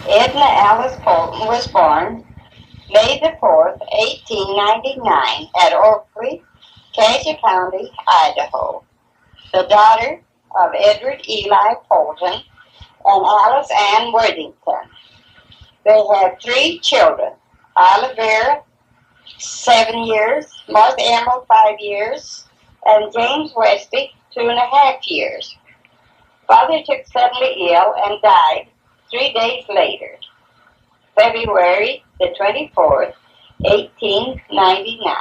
Edna Alice Poulton was born May the 4th, 1899 at Oakley, Cassia County, Idaho, the daughter of Edward Eli Poulton and Alice Ann Worthington. They had three children, Olivera, 7 years, Martha Emerald, 5 years, and James Westy, 2.5 years. Father took suddenly ill and died 3 days later, February the 24th, 1899,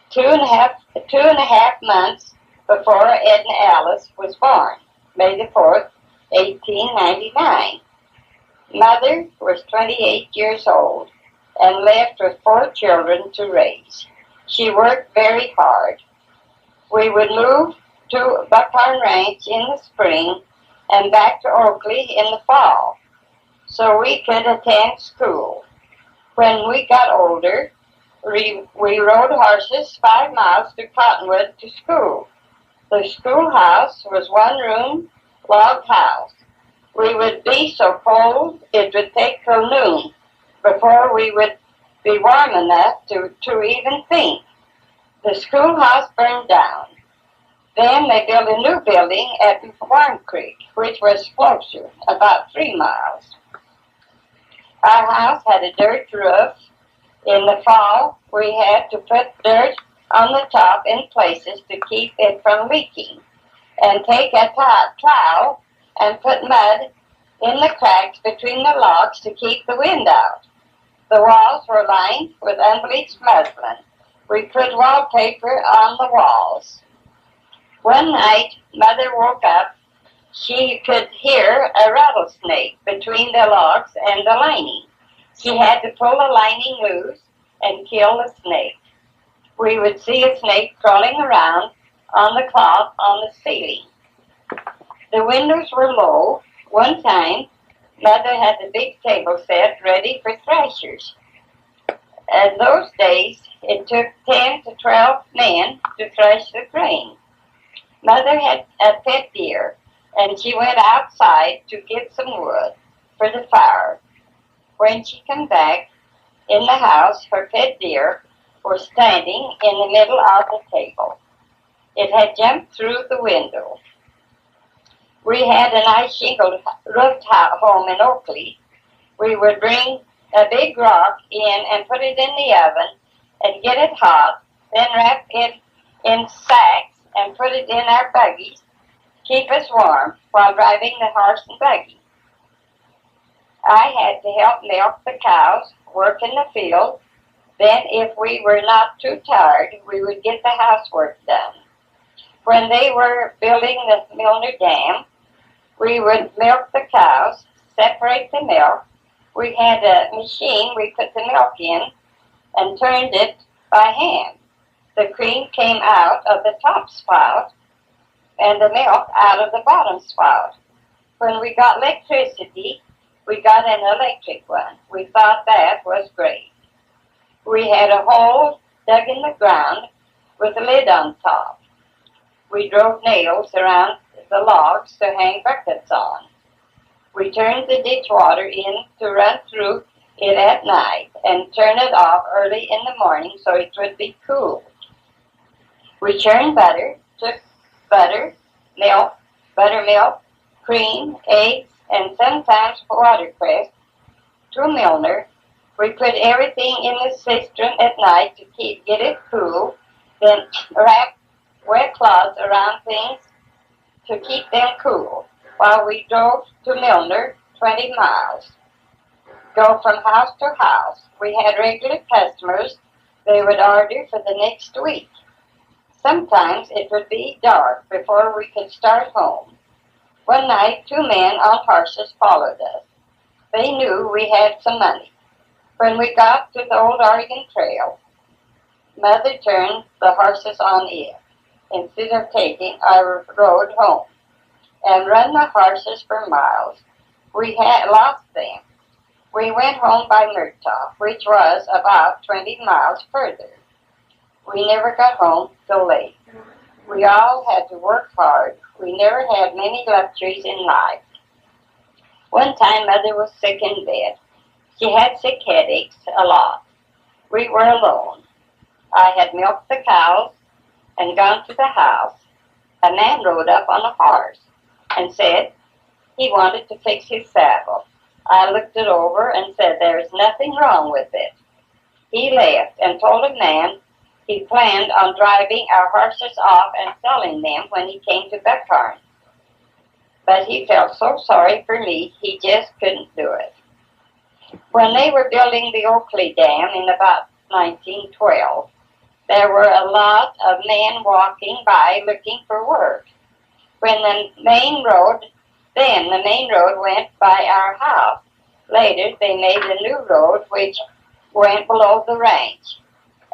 two and a half months before Edna Alice was born, May the 4th, 1899. Mother was 28 years old and left with 4 children to raise. She worked very hard. We would move to Buckhorn Ranch in the spring and back to Oakley in the fall, so we could attend school. When we got older, we rode horses 5 miles to Cottonwood to school. The schoolhouse was 1-room log house. We would be so cold it would take till noon before we would be warm enough to even think. The schoolhouse burned down. Then they built a new building at Warm Creek, which was closer, about 3 miles. Our house had a dirt roof. In the fall, we had to put dirt on the top in places to keep it from leaking, and take a trowel and put mud in the cracks between the logs to keep the wind out. The walls were lined with unbleached muslin. We put wallpaper on the walls. One night, Mother woke up. She could hear a rattlesnake between the logs and the lining. She had to pull the lining loose and kill the snake. We would see a snake crawling around on the cloth on the ceiling. The windows were low. One time, Mother had the big table set ready for thrashers. In those days, it took 10 to 12 men to thresh the grain. Mother had a pet deer, and she went outside to get some wood for the fire. When she came back in the house, her pet deer was standing in the middle of the table. It had jumped through the window. We had a nice shingled roofed home in Oakley. We would bring a big rock in and put it in the oven and get it hot, then wrap it in sacks and put it in our buggies, keep us warm while driving the horse and buggy. I had to help milk the cows, work in the field. Then, if we were not too tired, we would get the housework done. When they were building the Milner Dam, we would milk the cows, separate the milk. We had a machine we put the milk in and turned it by hand. The cream came out of the top spout and the milk out of the bottom spout. When we got electricity, we got an electric one. We thought that was great. We had a hole dug in the ground with a lid on top. We drove nails around the logs to hang buckets on. We turned the ditch water in to run through it at night and turn it off early in the morning so it would be cool. We churned butter, took butter, milk, buttermilk, cream, eggs, and sometimes watercress to Milner. We put everything in the cistern at night to get it cool, then wrap wet cloths around things to keep them cool while we drove to Milner 20 miles. Go from house to house. We had regular customers. They would order for the next week. Sometimes it would be dark before we could start home. One night, 2 men on horses followed us. They knew we had some money. When we got to the old Oregon Trail, Mother turned the horses on it instead of taking our road home and run the horses for miles. We had lost them. We went home by Murtaugh, which was about 20 miles further. We never got home till late. We all had to work hard. We never had many luxuries in life. One time Mother was sick in bed. She had sick headaches a lot. We were alone. I had milked the cows and gone to the house. A man rode up on a horse and said he wanted to fix his saddle. I looked it over and said there's nothing wrong with it. He left and told a man he planned on driving our horses off and selling them when he came to Buckhorn. But he felt so sorry for me, he just couldn't do it. When they were building the Oakley Dam in about 1912, there were a lot of men walking by looking for work. When the main road went by our house. Later, they made a new road which went below the ranch.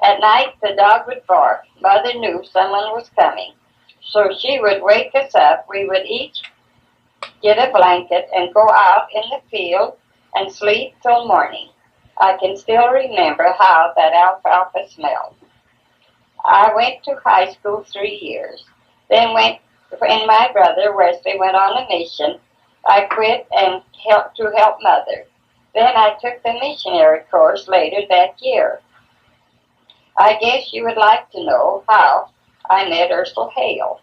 At night, the dog would bark. Mother knew someone was coming, so she would wake us up. We would each get a blanket and go out in the field and sleep till morning. I can still remember how that alfalfa smelled. I went to high school 3 years. When my brother Wesley went on a mission, I quit and helped to help Mother. Then I took the missionary course later that year. I guess you would like to know how I met Hale.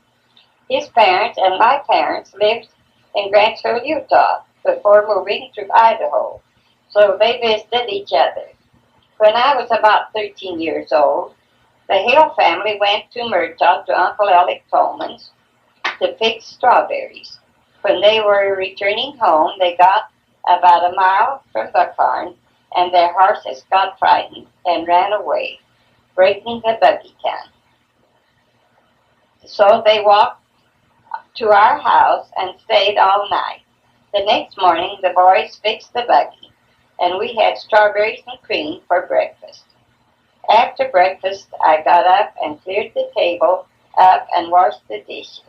His parents and my parents lived in Grantsville, Utah, before moving to Idaho, so they visited each other. When I was about 13 years old, the Hale family went to Murtaugh to Uncle Alec Tolman's to pick strawberries. When they were returning home, they got about a mile from Buckhorn, and their horses got frightened and ran away, breaking the buggy can. So they walked to our house and stayed all night. The next morning, the boys fixed the buggy, and we had strawberries and cream for breakfast. After breakfast, I got up and cleared the table up and washed the dishes.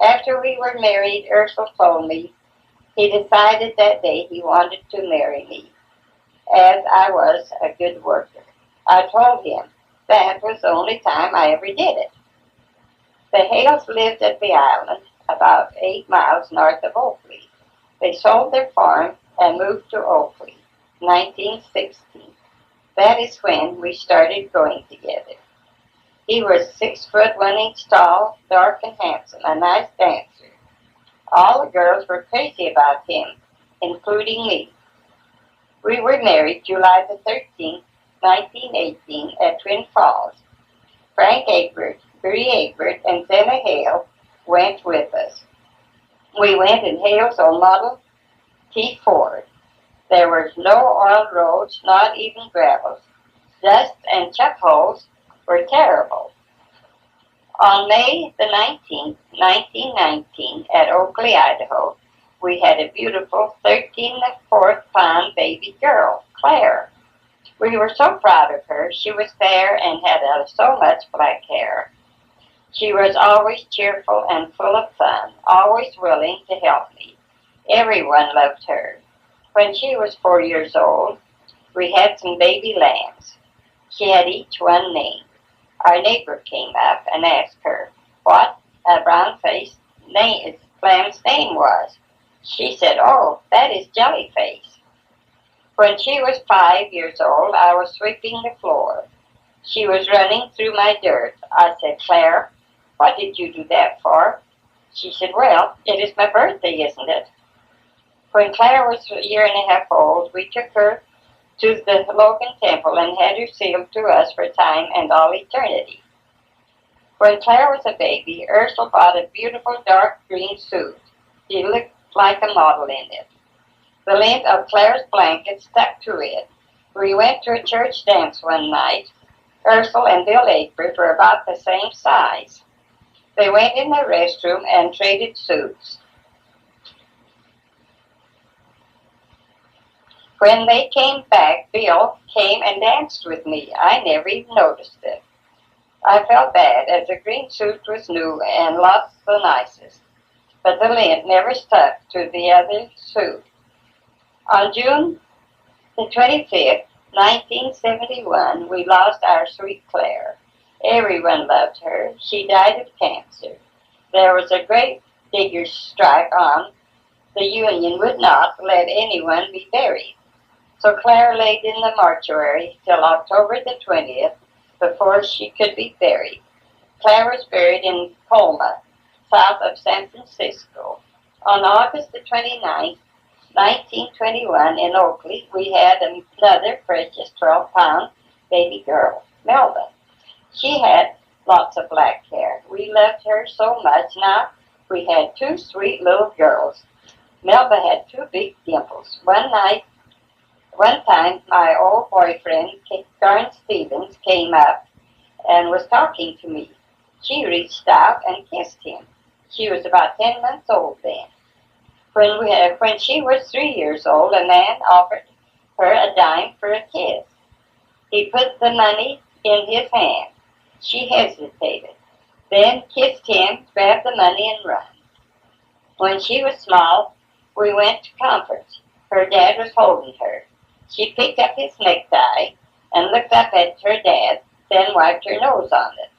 After we were married, Ursel told me he decided that day he wanted to marry me, as I was a good worker. I told him that was the only time I ever did it. The Hales lived at the island, about 8 miles north of Oakley. They sold their farm and moved to Oakley, 1916. That is when we started going together. He was 6 foot 1 inch tall, dark and handsome, a nice dancer. All the girls were crazy about him, including me. We were married July the 13th, 1918, at Twin Falls. Frank Egbert, Bree Egbert, and Zena Hale went with us. We went in Hale's old Model T Ford. There were no oil roads, not even gravels. Dust and chuck holes were terrible. On May the 19th, 1919, at Oakley, Idaho, we had a beautiful 13-4-pound baby girl, Claire. We were so proud of her. She was fair and had so much black hair. She was always cheerful and full of fun, always willing to help me. Everyone loved her. When she was 4 years old, we had some baby lambs. She had each one named. Our neighbor came up and asked her what a brown-faced lamb's name was. She said, "Oh, that is Jellyface." When she was 5 years old, I was sweeping the floor. She was running through my dirt. I said, "Claire, what did you do that for?" She said, "Well, it is my birthday, isn't it?" When Claire was a year and a half old, we took her to the Logan Temple and had her sealed to us for time and all eternity. When Claire was a baby, Ursel bought a beautiful dark green suit. She looked like a model in it. The length of Claire's blanket stuck to it. We went to a church dance one night. Ursel and Bill Egbert were about the same size. They went in the restroom and traded suits. When they came back, Bill came and danced with me. I never even noticed it. I felt bad, as the green suit was new and lots the nicest, but the lint never stuck to the other suit. On June the 25th, 1971, we lost our sweet Claire. Everyone loved her. She died of cancer. There was a great diggers' strike on the Union would not let anyone be buried. So Claire laid in the mortuary till October the 20th before she could be buried. Claire was buried in Colma, south of San Francisco. On August the 29th, 1921, in Oakley, we had another precious 12-pound baby girl, Melba. She had lots of black hair. We loved her so much. Now we had two sweet little girls. Melba had two big dimples. One time, my old boyfriend, Garn Stevens, came up and was talking to me. She reached out and kissed him. She was about 10 months old then. When she was 3 years old, a man offered her a dime for a kiss. He put the money in his hand. She hesitated, then kissed him, grabbed the money, and ran. When she was small, we went to conference. Her dad was holding her. She picked up his necktie and looked up at her dad, then wiped her nose on it.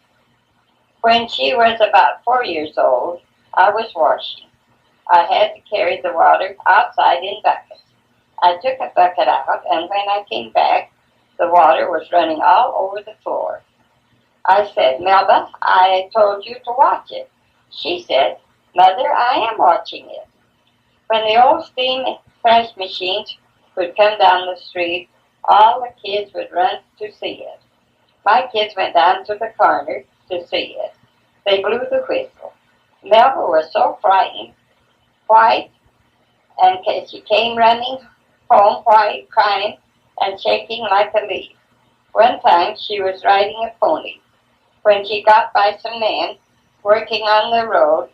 When she was about 4 years old, I was washing. I had to carry the water outside in buckets. I took a bucket out, and when I came back, the water was running all over the floor. I said, Melba, I told you to watch it. She said, Mother, I am watching it. When the old steam trash machines would come down the street, all the kids would run to see it. My kids went down to the corner to see it. They blew the whistle. Melba was so frightened, white, and she came running home white, crying and shaking like a leaf. One time she was riding a pony. When she got by some men working on the road,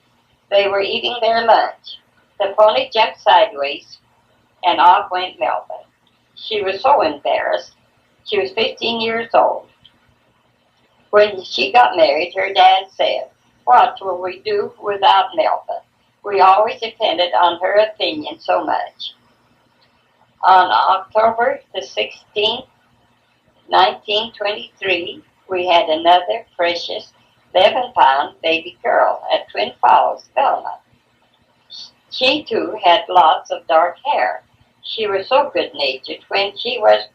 they were eating their lunch. The pony jumped sideways, and off went Melba. She was so embarrassed. She was 15 years old. When she got married, her dad said, what will we do without Melba? We always depended on her opinion so much. On October the 16th, 1923, we had another precious 11-pound baby girl at Twin Falls, Velma. She, too, had lots of dark hair. She was so good-natured. When she was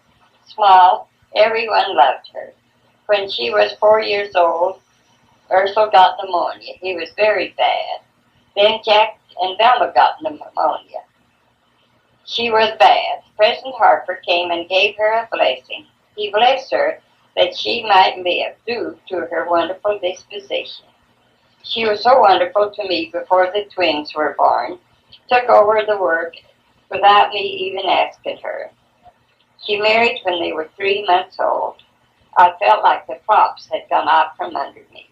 small, everyone loved her. When she was 4 years old, Ursel got pneumonia. He was very bad. Then Jack and Velma got pneumonia. She was bad. President Harper came and gave her a blessing. He blessed her that she might live due to her wonderful disposition. She was so wonderful to me before the twins were born. Took over the work without me even asking her. She married when they were 3 months old. I felt like the props had gone out from under me.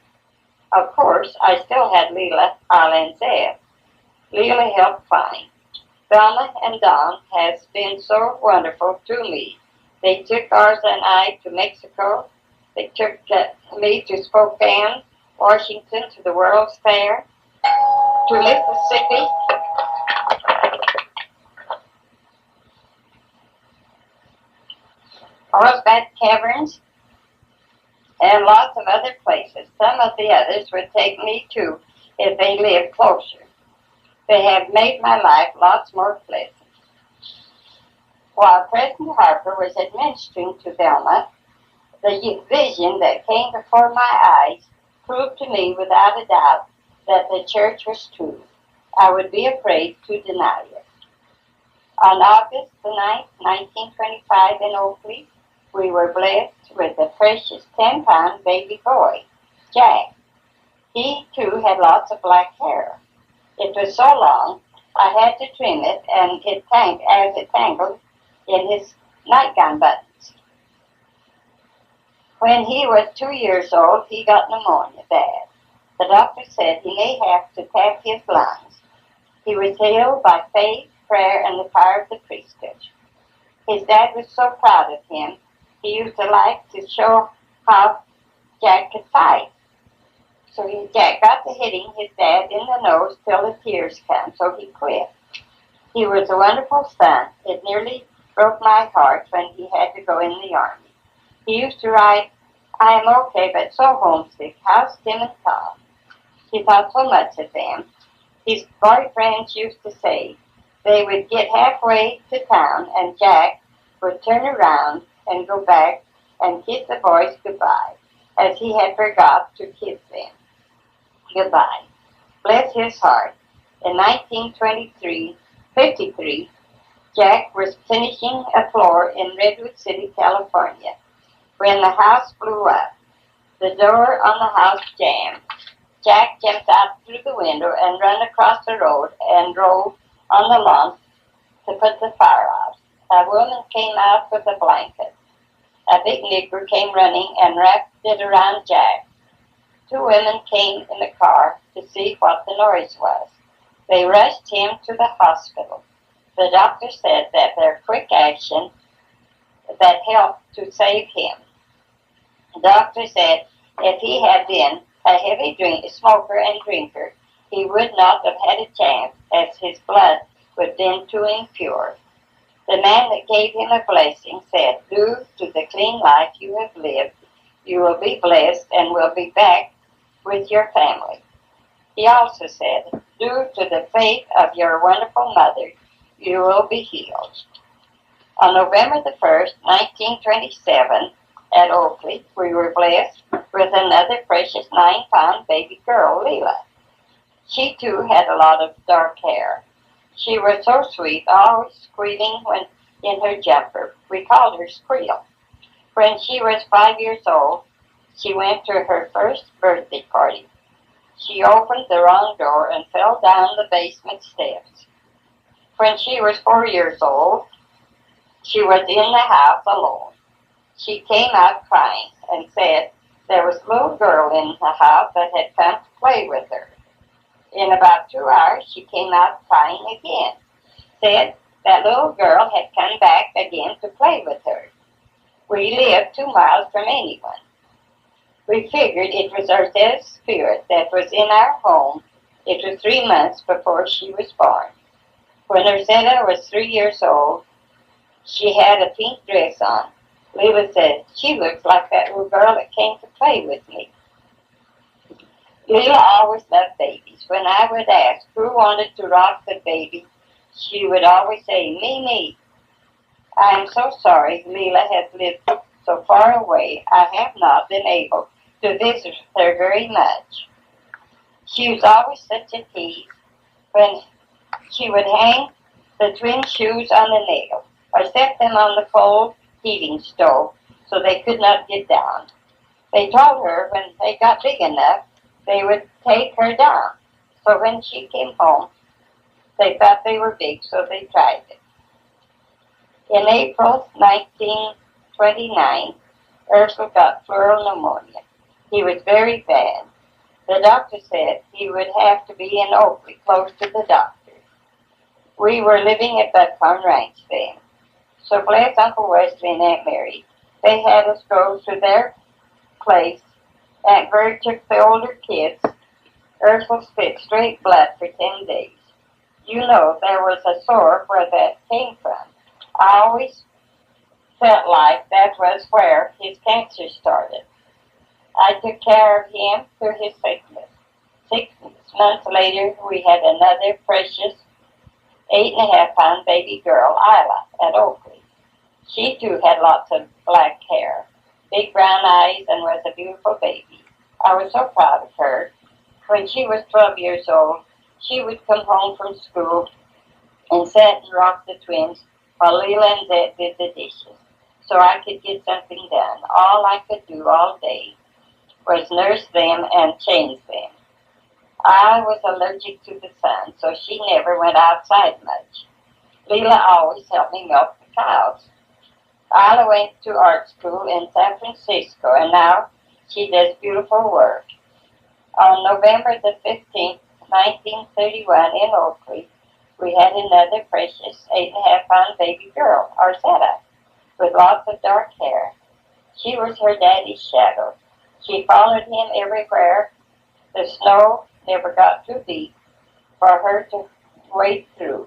Of course, I still had Leela, Al, and Zeb. Leela helped fine. Velma and Don has been so wonderful to me. They took ours and I to Mexico. They took me to Spokane, Washington, to the World's Fair, to Mississippi, Horseback Caverns, and lots of other places. Some of the others would take me too if they lived closer. They have made my life lots more pleasant. While President Harper was administering to Velma, the vision that came before my eyes proved to me without a doubt that the church was true. I would be afraid to deny it. On August the 9th, 1925 in Oakley, we were blessed with a precious 10-pound baby boy, Jack. He, too, had lots of black hair. It was so long, I had to trim it, and it tangled in his nightgown buttons. When he was 2 years old, he got pneumonia bad. The doctor said he may have to tap his lungs. He was healed by faith, prayer, and the power of the priesthood. His dad was so proud of him. He used to like to show how Jack could fight. So Jack got to hitting his dad in the nose till the tears came, so he quit. He was a wonderful son. It nearly broke my heart when he had to go in the army. He used to write, I am okay, but so homesick. How's Tim and Tom? He thought so much of them. His boyfriends used to say, They would get halfway to town, and Jack would turn around and go back and kiss the boys goodbye, as he had forgot to kiss them goodbye. Bless his heart. In 1953, Jack was finishing a floor in Redwood City, California, when the house blew up. The door on the house jammed. Jack jumped out through the window and ran across the road and drove on the lawn to put the fire out. A woman came out with a blanket. A big nigger came running and wrapped it around Jack. Two women came in the car to see what the noise was. They rushed him to the hospital. The doctor said that their quick action that helped to save him. The doctor said if he had been a heavy smoker and drinker, he would not have had a chance, as his blood would have been too impure. The man that gave him a blessing said, due to the clean life you have lived, you will be blessed and will be back with your family. He also said, due to the faith of your wonderful mother, you will be healed. On November the 1st, 1927, at Oakley, we were blessed with another precious 9-pound baby girl, Leela. She too had a lot of dark hair. She was so sweet, always squealing when in her jumper. We called her Squeal. When she was 5 years old, she went to her first birthday party. She opened the wrong door and fell down the basement steps. When she was 4 years old, she was in the house alone. She came out crying and said there was a little girl in the house that had come to play with her. In about 2 hours, she came out crying again. Said that little girl had come back again to play with her. We lived 2 miles from anyone. We figured it was our dead spirit that was in our home. It was 3 months before she was born. When Rosetta was 3 years old, she had a pink dress on. Leela said, she looks like that little girl that came to play with me. Leela always loved babies. When I would ask who wanted to rock the baby, she would always say, me. I am so sorry Leela has lived so far away. I have not been able to visit her very much. She was always such a tease when she would hang the twin shoes on the nail or set them on the cold heating stove so they could not get down. They told her when they got big enough, they would take her down. So when she came home, they thought they were big, so they tried it. In April 1929, Ursula got pleural pneumonia. He was very bad. The doctor said he would have to be in Oakley, close to the doctor. We were living at Buckhorn Ranch then. So bless Uncle Wesley and Aunt Mary. They had us go to their place. Aunt Bird took the older kids. Ursula spit straight blood for 10 days. You know, there was a sore where that came from. I always felt like that was where his cancer started. I took care of him through his sickness. 6 months later, we had another precious 8.5-pound baby girl, Isla, at Oakley. She too had lots of black hair, big brown eyes, and was a beautiful baby. I was so proud of her. When she was 12 years old, she would come home from school and sit and rock the twins while Leela and Zed did the dishes, so I could get something done. All I could do all day was nurse them and change them. I was allergic to the sun, so she never went outside much. Leela always helped me milk the cows. Isla went to art school in San Francisco, and now she does beautiful work. On November the 15th, 1931, in Oakley, we had another precious 8.5-pound baby girl, Arcetta, with lots of dark hair. She was her daddy's shadow. She followed him everywhere. The snow never got too deep for her to wade through.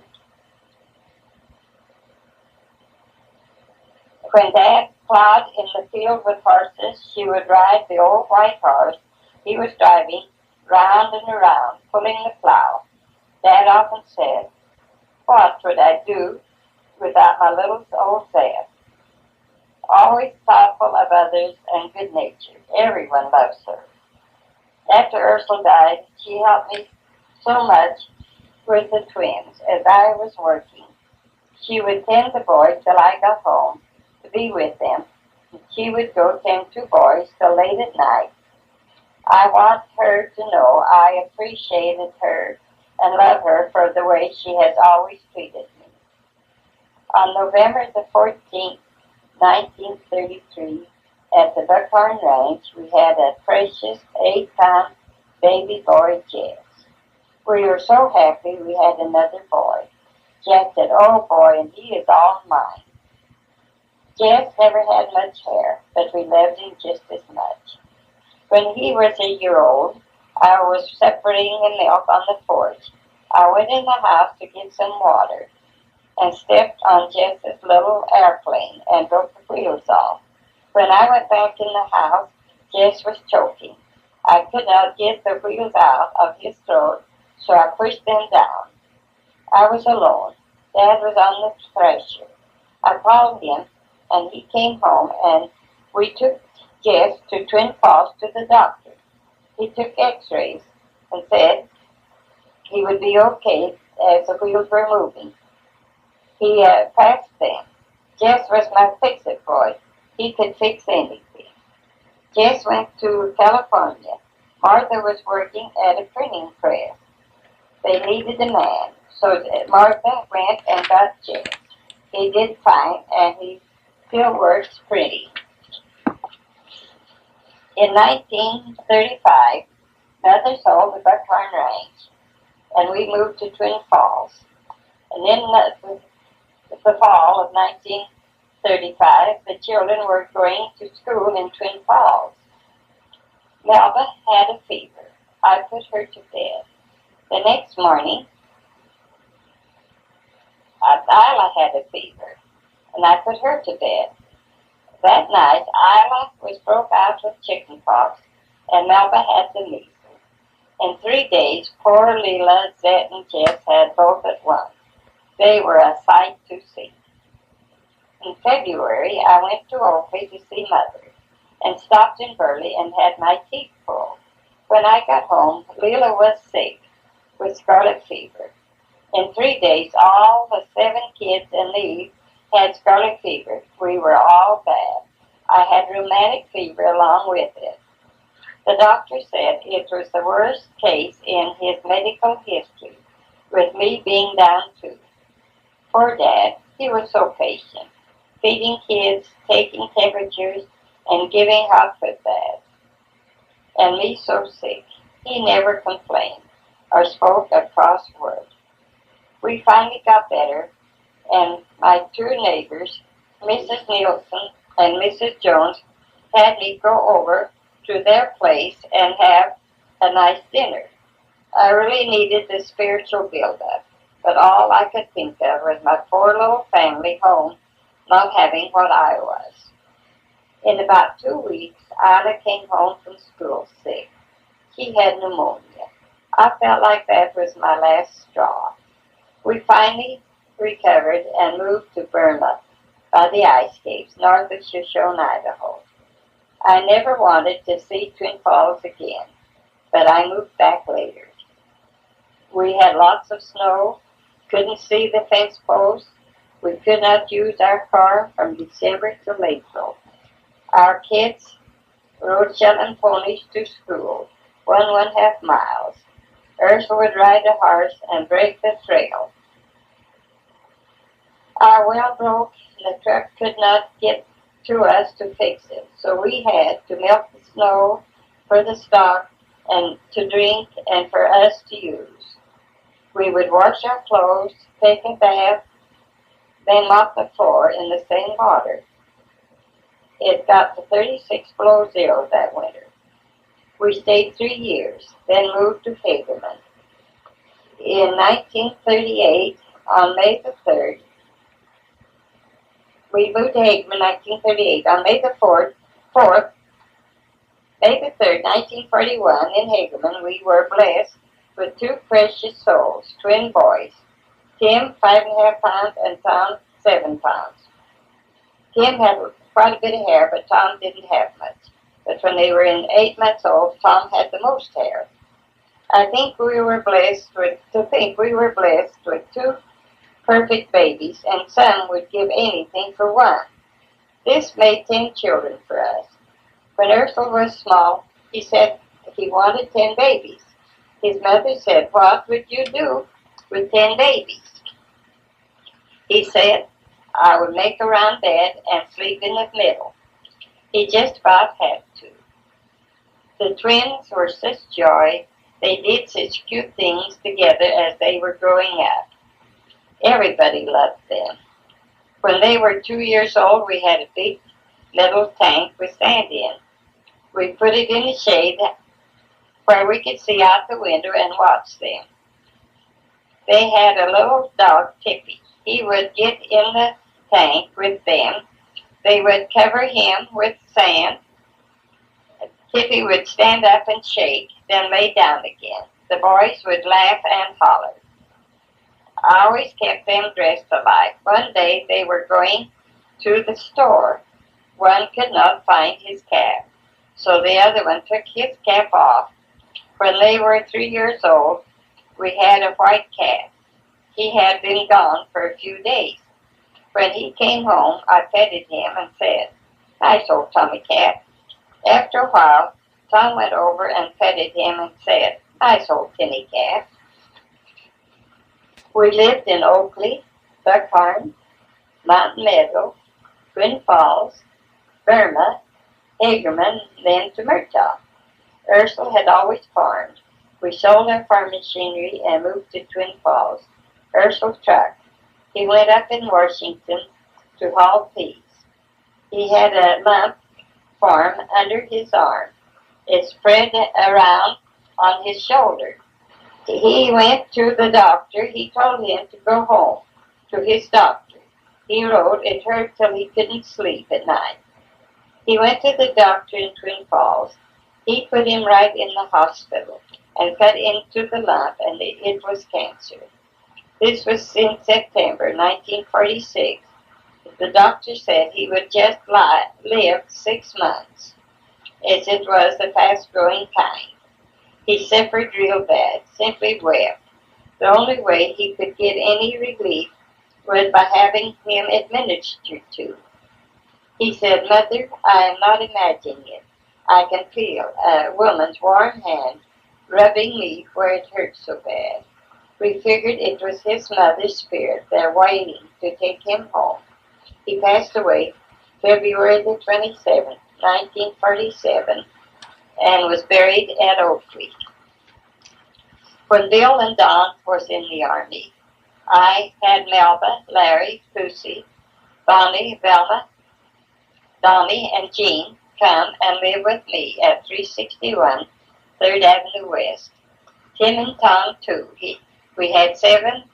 When Dad plowed in the field with horses, she would ride the old white horse he was driving round and around, pulling the plow. Dad often said, What would I do without my little old Zeb? Always thoughtful of others and good-natured. Everyone loves her. After Ursula died, she helped me so much with the twins as I was working. She would tend the boys till I got home to be with them. She would go tend two boys till late at night. I want her to know I appreciated her and love her for the way she has always treated me. On November the 14th, 1933, at the Buckhorn Ranch, we had a precious 8-pound baby boy, Jess. We were so happy we had another boy. Jack said, "Oh boy, and he is all mine." Jess never had much hair, but we loved him just as much. When he was a year old, I was separating the milk on the porch. I went in the house to get some water and stepped on Jess's little airplane and broke the wheels off. When I went back in the house, Jess was choking. I could not get the wheels out of his throat, so I pushed them down. I was alone. Dad was on the thresher. I called him, and he came home, and we took Jess to Twin Falls to the doctor. He took x-rays and said he would be okay as the wheels were moving. He passed them. Jess was my fix-it boy. He could fix anything. Jess went to California. Martha was working at a printing press. They needed a man, so Martha went and got Jess. He did fine, and he still works printing. In 1935, Mother sold the Buckhorn Ranch, and we moved to Twin Falls. And in the fall of 1935, the children were going to school in Twin Falls. Melba had a fever. I put her to bed. The next morning, Isla had a fever, and I put her to bed. That night, Isla was broke out with chickenpox, and Melba had the measles. In 3 days, poor Leela, Zet, and Jess had both at once. They were a sight to see. In February, I went to Opie to see Mother, and stopped in Burley and had my teeth pulled. When I got home, Leela was sick with scarlet fever. In 3 days, all the 7 kids in Lee had scarlet fever. We were all bad. I had rheumatic fever along with it. The doctor said it was the worst case in his medical history, with me being down too. Poor Dad, he was so patient, feeding kids, taking temperatures, and giving hot foot baths. And me so sick. He never complained or spoke a cross word. We finally got better, and my 2 neighbors, Mrs. Nielsen and Mrs. Jones, had me go over to their place and have a nice dinner. I really needed the spiritual build-up, but all I could think of was my poor little family home not having what I was. In about 2 weeks, Isla came home from school sick. She had pneumonia. I felt like that was my last straw. We finally recovered and moved to Burma by the ice caves north of Shoshone, Idaho. I never wanted to see Twin Falls again, but I moved back later. We had lots of snow, couldn't see the fence posts. We could not use our car from December till April. Our kids rode Shetland ponies to school, 1.5 miles. Ursula would ride a horse and break the trail. Our well broke, and the truck could not get to us to fix it, so we had to melt the snow for the stock and to drink and for us to use. We would wash our clothes, take a bath, then mop the floor in the same water. It got to 36 below zero that winter. We stayed 3 years, then moved to Hagerman. In 1938, on May the 3rd, we moved to Hagerman in 1938. On May the 3rd, 1941, in Hagerman, we were blessed with 2 precious souls, twin boys. Tim 5.5 pounds and Tom 7 pounds. Tim had quite a bit of hair, but Tom didn't have much. But when they were 8 months old, Tom had the most hair. I think we were blessed with two perfect babies, and some would give anything for one. This made 10 children for us. When Ursel was small, he said he wanted 10 babies. His mother said, "What would you do with 10 babies?" He said, "I would make a round bed and sleep in the middle." He just about had to. The twins were such joy. They did such cute things together as they were growing up. Everybody loved them. When they were 2 years old, we had a big metal tank with sand in. We put it in the shade where we could see out the window and watch them. They had a little dog, Tippy. He would get in the tank with them. They would cover him with sand. Tippy would stand up and shake, then lay down again. The boys would laugh and holler. I always kept them dressed alike. One day they were going to the store. One could not find his cap, so the other one took his cap off. When they were 3 years old, we had a white cat. He had been gone for a few days. When he came home, I petted him and said, "Nice old Tommy cat." After a while, Tom went over and petted him and said, "Nice old Timmy cat." We lived in Oakley, Buckhorn, Mountain Meadow, Twin Falls, Burma, Hagerman, then to Murtaugh. Ursel had always farmed. We sold our farm machinery and moved to Twin Falls. Ursel's truck. He went up in Washington to haul peas. He had a lump farm under his arm. It spread around on his shoulder. He went to the doctor. He told him to go home to his doctor. He wrote it hurt till he couldn't sleep at night. He went to the doctor in Twin Falls. He put him right in the hospital and cut into the lump, and it was cancer. This was in September 1946. The doctor said he would just live 6 months, as it was the fast-growing kind. He suffered real bad, simply wept. The only way he could get any relief was by having him administered to. He said, "Mother, I am not imagining it. I can feel a woman's warm hand rubbing me where it hurts so bad." We figured it was his mother's spirit there waiting to take him home. He passed away February the 27th, 1947, and was buried at Oakley. When Bill and Don was in the Army, I had Melba, Larry, Lucy, Bonnie, Velma, Donnie, and Jean come and live with me at 361 3rd Avenue West. Tim and Tom, too. We had 7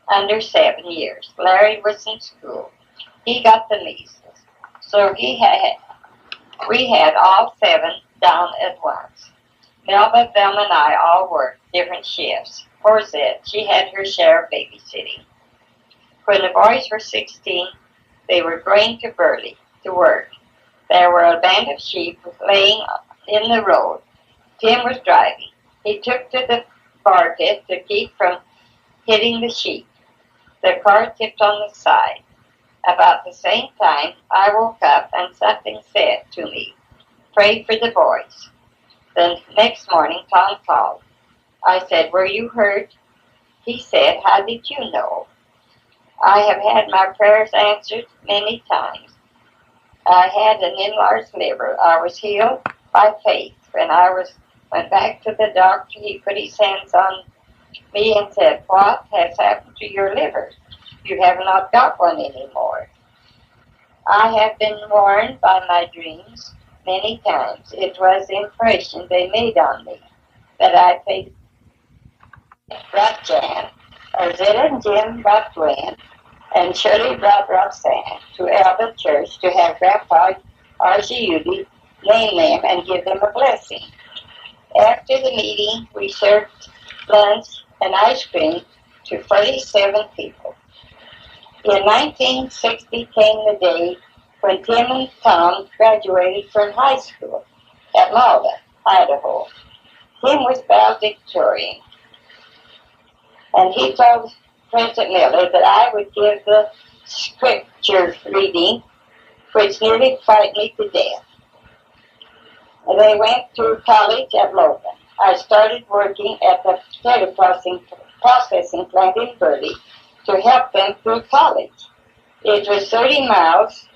under 7 years. Larry was in school. He got the measles. So we had all 7 down at once. Melba, Velma, and I all worked different shifts. Poor Zed, she had her share of babysitting. When the boys were 16, they were going to Burley to work. There were a band of sheep laying in the road. Tim was driving. He took to the bar pit to keep from hitting the sheep. The car tipped on the side. About the same time, I woke up and something said to me, "Pray for the boys." The next morning, Tom called. I said, "Were you hurt?" He said, "How did you know?" I have had my prayers answered many times. I had an enlarged liver. I was healed by faith. When I went back to the doctor, he put his hands on me and said, "What has happened to your liver? You have not got one anymore." I have been warned by my dreams many times. It was the impression they made on me that I faced brought Jan, or Zeta and Jim brought Gwen, and Shirley brought Roxanne to Alba Church to have Grandpa Argiudi name them and give them a blessing. After the meeting, we served lunch and ice cream to 47 people. In 1960 came the day when Tim and Tom graduated from high school at Malta, Idaho. Tim was valedictorian, and he told President Miller that I would give the scripture reading, which nearly frightened me to death. They went to college at Logan. I started working at the potato processing plant in Burley to help them through college. It was 30 miles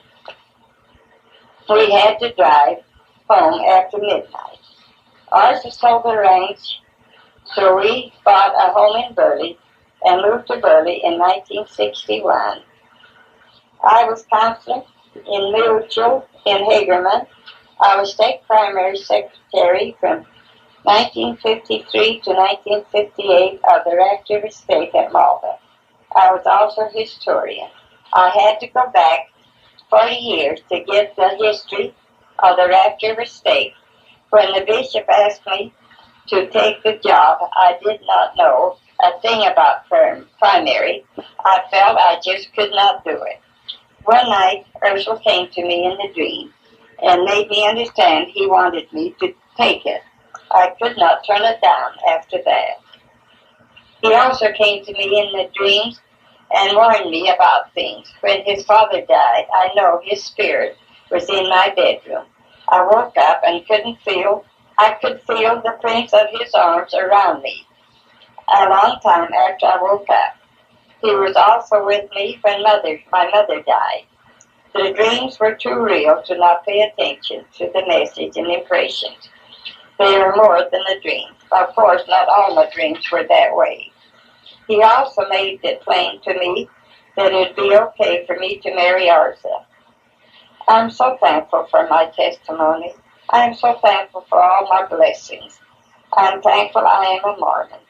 we had to drive home after midnight. Ours was sold the ranch, so we bought a home in Burley and moved to Burley in 1961. I was counselor in Mutual in Hagerman. I was state primary secretary from 1953 to 1958 of the Raft River State at Malta. I was also a historian. I had to go back 40 years to get the history of the Raft River State. When the bishop asked me to take the job, I did not know a thing about primary. I felt I just could not do it. One night, Ursula came to me in a dream and made me understand he wanted me to take it. I could not turn it down after that. He also came to me in the dreams and warned me about things. When his father died, I know his spirit was in my bedroom. I woke up and I could feel the prints of his arms around me. A long time after I woke up. He was also with me when my mother died. The dreams were too real to not pay attention to the message and impressions. They are more than the dreams. Of course, not all my dreams were that way. He also made it plain to me that it would be okay for me to marry Arza. I'm so thankful for my testimony. I am so thankful for all my blessings. I'm thankful I am a Mormon.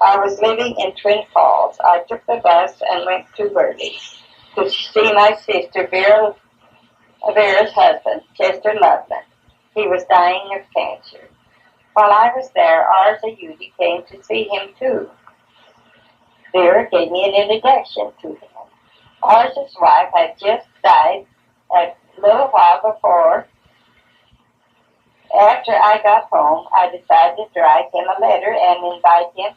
I was living in Twin Falls. I took the bus and went to Burley to see my sister Vera's husband, Chester Loveland. He was dying of cancer. While I was there, Arza Yudi came to see him too. Vera gave me an introduction to him. Arza's wife had just died a little while before. After I got home, I decided to write him a letter and invite him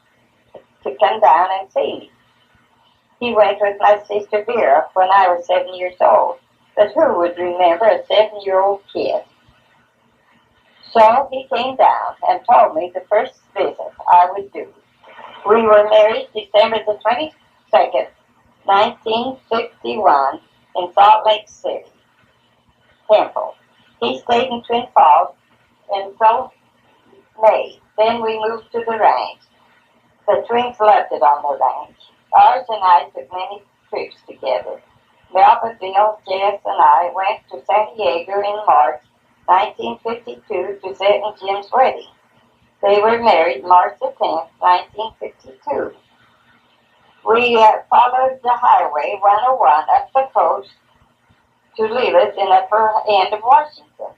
to come down and see me. He went with my sister Vera when I was 7 years old, but who would remember a 7-year-old kid? So he came down and told me the first visit I would do. We were married December the 22nd, 1961, in Salt Lake City Temple. He stayed in Twin Falls until May. Then we moved to the ranch. The twins loved it on the ranch. Ours and I took many trips together. Melba, Bill, Jess, and I went to San Diego in March 1952 to Zet and Jim's wedding. They were married March the 10th, 1952. We followed the Highway 101 up the coast to Leland in the upper end of Washington.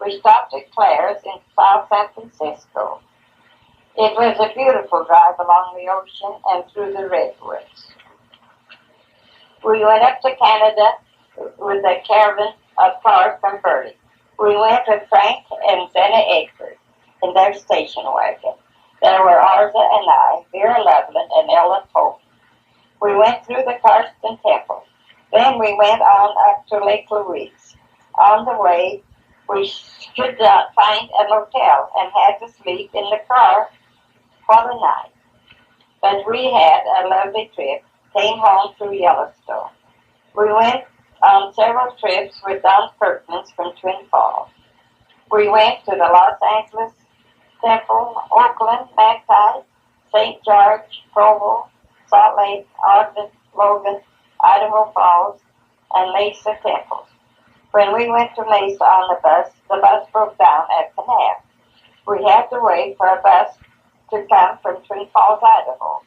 We stopped at Claire's in South San Francisco. It was a beautiful drive along the ocean and through the redwoods. We went up to Canada with a caravan of cars from Burley. We went with Frank and Zena Egbert in their station wagon. There were Arza and I, Vera Loveland, and Ellen Poulton. We went through the Karsten Temple. Then we went on up to Lake Louise. On the way, we could not find a motel and had to sleep in the car for the night. But we had a lovely trip, came home through Yellowstone. We went on several trips with Don Perkins from Twin Falls. We went to the Los Angeles Temple, Oakland, Magpie, St. George, Provo, Salt Lake, Ogden, Logan, Idaho Falls, and Mesa temples. When we went to Mesa on the bus broke down at Kanab. We had to wait for a bus to come from Twin Falls, Idaho.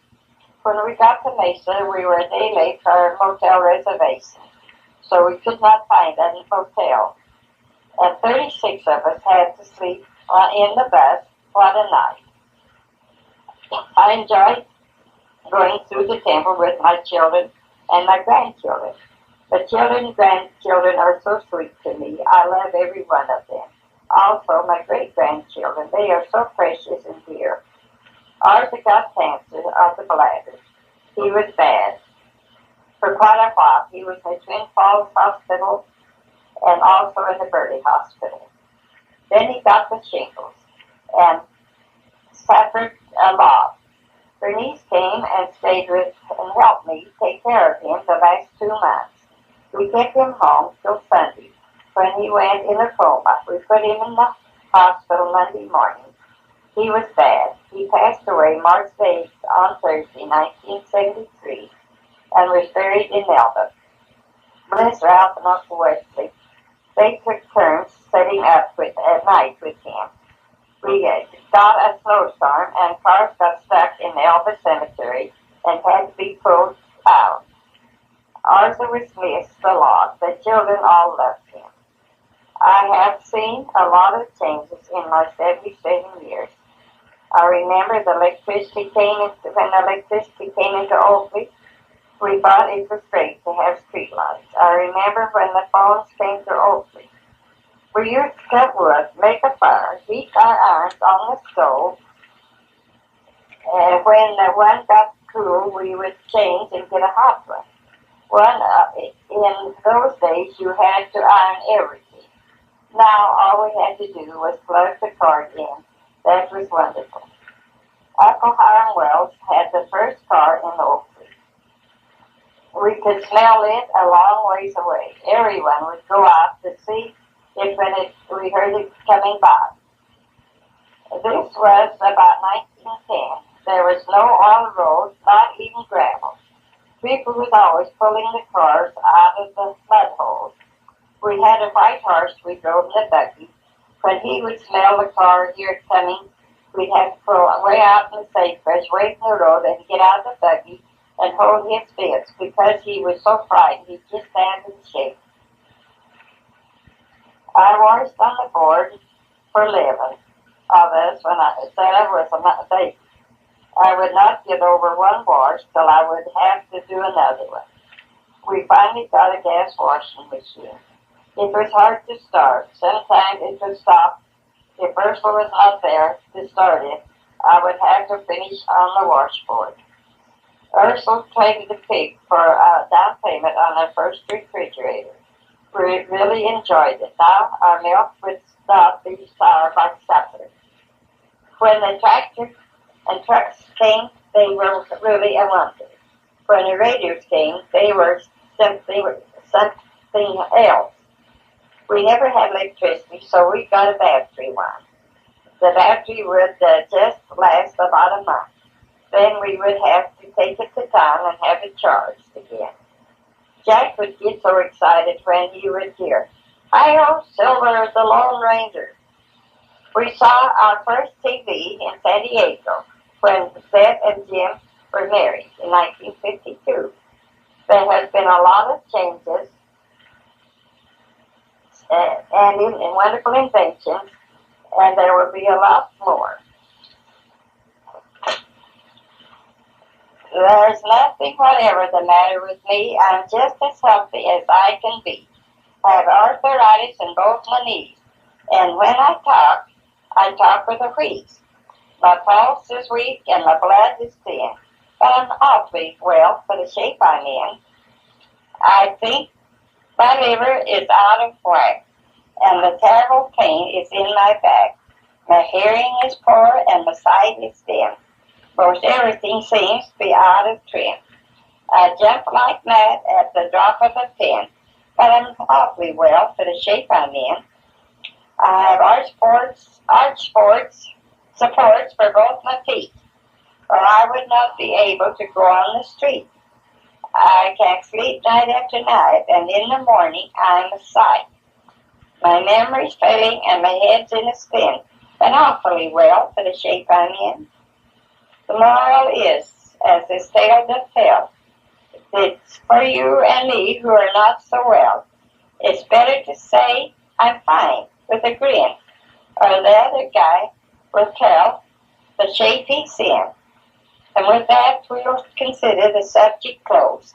When we got to Mesa, we were a day late for our motel reservation, so we could not find a motel. And 36 of us had to sleep in the bus for the night. I enjoyed going through the temple with my children and my grandchildren. The children and grandchildren are so sweet to me. I love every one of them. Also, my great-grandchildren, they are so precious and dear. Arthur got cancer of the bladder. He was bad. For quite a while, he was in the Twin Falls Hospital and also in the Burley Hospital. Then he got the shingles and suffered a lot. Bernice came and stayed with and helped me take care of him the last 2 months. We kept him home till Sunday, when he went in a coma. We put him in the hospital Monday morning. He was bad. He passed away March 8th on Thursday, 1973, and was buried in Melbourne. Bless Ralph and Uncle Wesley. They took turns setting up at night with him. We got a snowstorm, and cars got stuck in the Elvis Cemetery and had to be pulled out. Arthur was missed a lot. The children all loved him. I have seen a lot of changes in my 77 years. I remember the electricity when the electricity came into Oakley, we thought it was great to have streetlights. I remember when the phones came to Oakley. We used to cut wood, make a fire, heat our irons on the stove, and when the one got cool, we would change and get a hot one. In those days, you had to iron everything. Now, all we had to do was plug the cord in. That was wonderful. Uncle Hiram Wells had the first car in Oakley. We could smell it a long ways away. Everyone would go out to see it when we heard it coming by. This was about 1910. There was no oil road, not even gravel. People was always pulling the cars out of the mud holes. We had a white horse we drove in the buggy. When he would smell the car hear it coming, we'd have to pull way out in the sagebrush, wait in the road, and get out of the buggy and hold his bits because he was so frightened he'd just stand and shake. I washed on the board for 11 of us when I said I was a baby. I would not get over one wash till I would have to do another one. We finally got a gas washing machine. It was hard to start. Sometimes it would stop. If Ursula was not there to start it, I would have to finish on the washboard. Ursula traded a pig for a down payment on her first refrigerator. We really enjoyed it. Now our milk would not be sour like supper. When the tractor and trucks came, they were really a wonder. When the radios came, they were something else. We never had electricity, so we got a battery one. The battery would just last about a month. Then we would have to take it to town and have it charged again. Jack would get so excited when he would hear, "Hi-ho, Silver, the Lone Ranger." We saw our first TV in San Diego when Seth and Jim were married in 1952. There has been a lot of changes and wonderful inventions, and there will be a lot more. There's nothing whatever the matter with me. I'm just as healthy as I can be. I have arthritis in both my knees, and when I talk with a wheeze. My pulse is weak and my blood is thin, but I'm awfully well for the shape I'm in. I think my liver is out of whack, and the terrible pain is in my back. My hearing is poor and my sight is dim. Most everything seems to be out of trim. I jump like mad at the drop of a pin, but I'm awfully well for the shape I'm in. I have arch supports for both my feet, or I would not be able to go on the street. I can't sleep night after night, and in the morning I'm a sight. My memory's failing and my head's in a spin, but awfully well for the shape I'm in. The moral is, as this tale doth tell, it's for you and me who are not so well. It's better to say I'm fine with a grin, or the other guy will tell the shape he's in. And with that, we'll consider the subject closed.